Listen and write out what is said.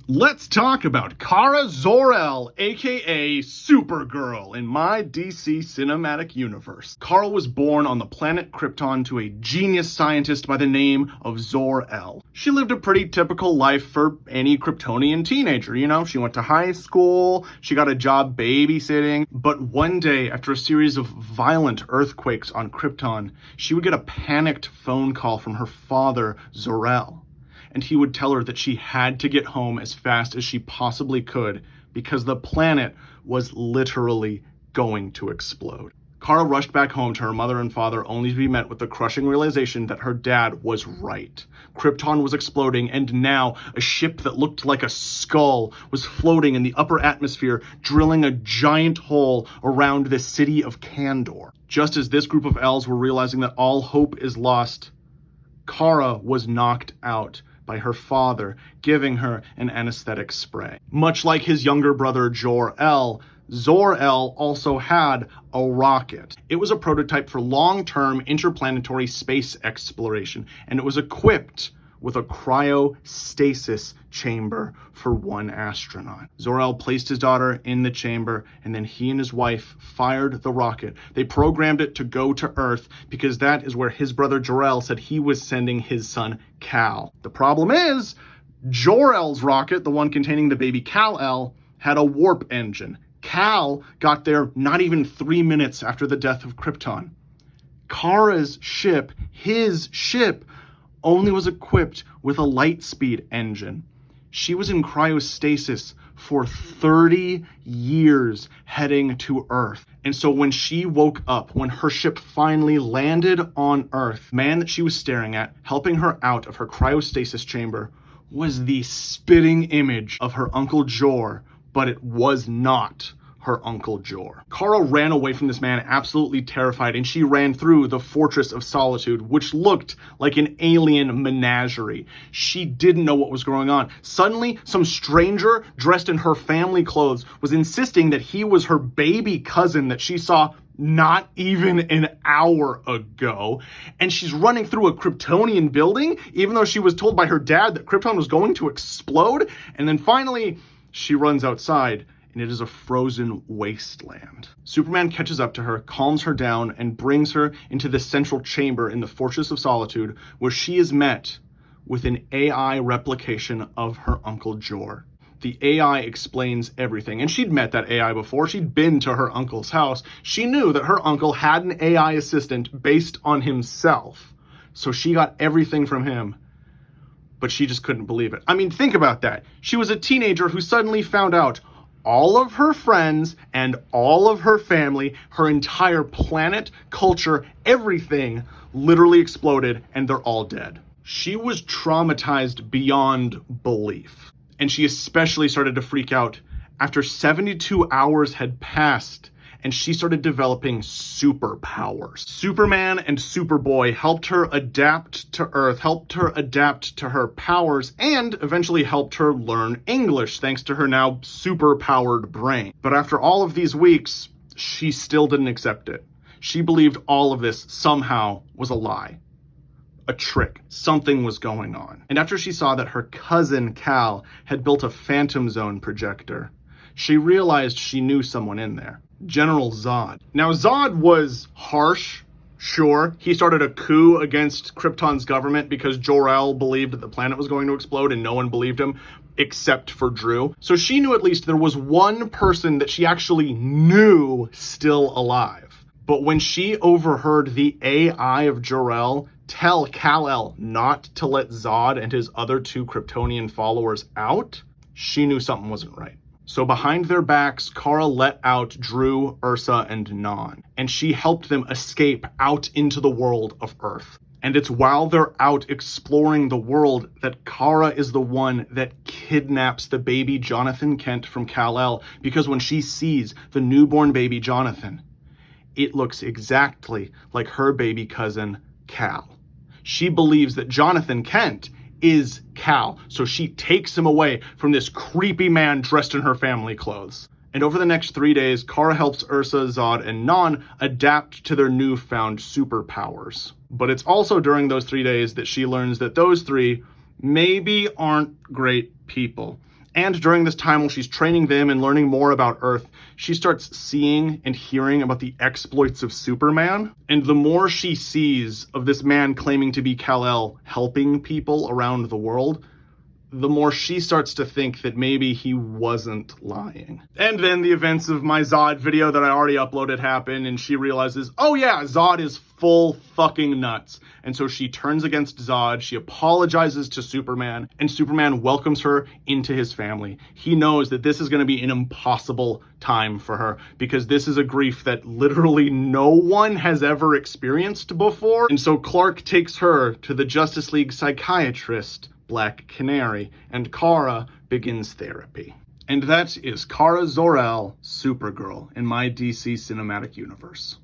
Let's talk about Kara Zor-El, aka Supergirl, in my DC cinematic universe. Kara was born on the planet Krypton to a genius scientist by the name of Zor-El. She lived a pretty typical life for any Kryptonian teenager, you know? She went to high school, she got a job babysitting, but one day, after a series of violent earthquakes on Krypton, she would get a panicked phone call from her father, Zor-El. And he would tell her that she had to get home as fast as she possibly could because the planet was literally going to explode. Kara rushed back home to her mother and father only to be met with the crushing realization that her dad was right. Krypton was exploding, and now a ship that looked like a skull was floating in the upper atmosphere, drilling a giant hole around the city of Kandor. Just as this group of elves were realizing that all hope is lost, Kara was knocked out by her father, giving her an anesthetic spray. Much like his younger brother Jor-El, Zor-El also had a rocket. It was a prototype for long-term interplanetary space exploration, and it was equipped with a cryostasis chamber for one astronaut. Zor-El placed his daughter in the chamber, and then he and his wife fired the rocket. They programmed it to go to Earth because that is where his brother Jor-El said he was sending his son Kal. The problem is, Jor-El's rocket, the one containing the baby Kal-El, had a warp engine. Kal got there not even 3 minutes after the death of Krypton. Kara's ship, his ship, only was equipped with a light speed engine. She was in cryostasis for 30 years heading to Earth. And so when she woke up, when her ship finally landed on Earth, the man that she was staring at, helping her out of her cryostasis chamber, was the spitting image of her Uncle Jor, but it was not her Uncle Jor. Kara ran away from this man absolutely terrified, and she ran through the Fortress of Solitude, which looked like an alien menagerie. She didn't know what was going on. Suddenly, some stranger dressed in her family clothes was insisting that he was her baby cousin that she saw not even an hour ago. And she's running through a Kryptonian building, even though she was told by her dad that Krypton was going to explode. And then finally, she runs outside, and it is a frozen wasteland. Superman catches up to her, calms her down, and brings her into the central chamber in the Fortress of Solitude, where she is met with an AI replication of her Uncle Jor. The AI explains everything, and she'd met that AI before. She'd been to her uncle's house. She knew that her uncle had an AI assistant based on himself, so she got everything from him. But she just couldn't believe it. I mean, think about that. She was a teenager who suddenly found out all of her friends and all of her family, her entire planet, culture, everything literally exploded, and they're all dead. She was traumatized beyond belief. And she especially started to freak out after 72 hours had passed, and she started developing superpowers. Superman and Superboy helped her adapt to Earth, helped her adapt to her powers, and eventually helped her learn English thanks to her now super-powered brain. But after all of these weeks, she still didn't accept it. She believed all of this somehow was a lie. A trick. Something was going on. And after she saw that her cousin Kal had built a Phantom Zone projector, she realized she knew someone in there. General Zod. Now, Zod was harsh, sure. He started a coup against Krypton's government because Jor-El believed that the planet was going to explode, and no one believed him except for Drew. So she knew at least there was one person that she actually knew still alive. But when she overheard the AI of Jor-El tell Kal-El not to let Zod and his other 2 Kryptonian followers out, she knew something wasn't right. So behind their backs, Kara let out Drew, Ursa, and Non, and she helped them escape out into the world of Earth. And it's while they're out exploring the world that Kara is the one that kidnaps the baby Jonathan Kent from Kal-El, because when she sees the newborn baby Jonathan, it looks exactly like her baby cousin, Kal. She believes that Jonathan Kent is Kal, so she takes him away from this creepy man dressed in her family clothes. And over the next 3 days, Kara helps Ursa, Zod, and Non adapt to their newfound superpowers. But it's also during those 3 days that she learns that those 3 maybe aren't great people. And during this time, while she's training them and learning more about Earth, she starts seeing and hearing about the exploits of Superman. And the more she sees of this man claiming to be Kal-El helping people around the world, the more she starts to think that maybe he wasn't lying. And then the events of my Zod video that I already uploaded happen, and she realizes, oh yeah, Zod is full fucking nuts. And so she turns against Zod, she apologizes to Superman, and Superman welcomes her into his family. He knows that this is going to be an impossible time for her, because this is a grief that literally no one has ever experienced before. And so Clark takes her to the Justice League psychiatrist, Black Canary, and Kara begins therapy. And that is Kara Zor-El, Supergirl, in my DC Cinematic Universe.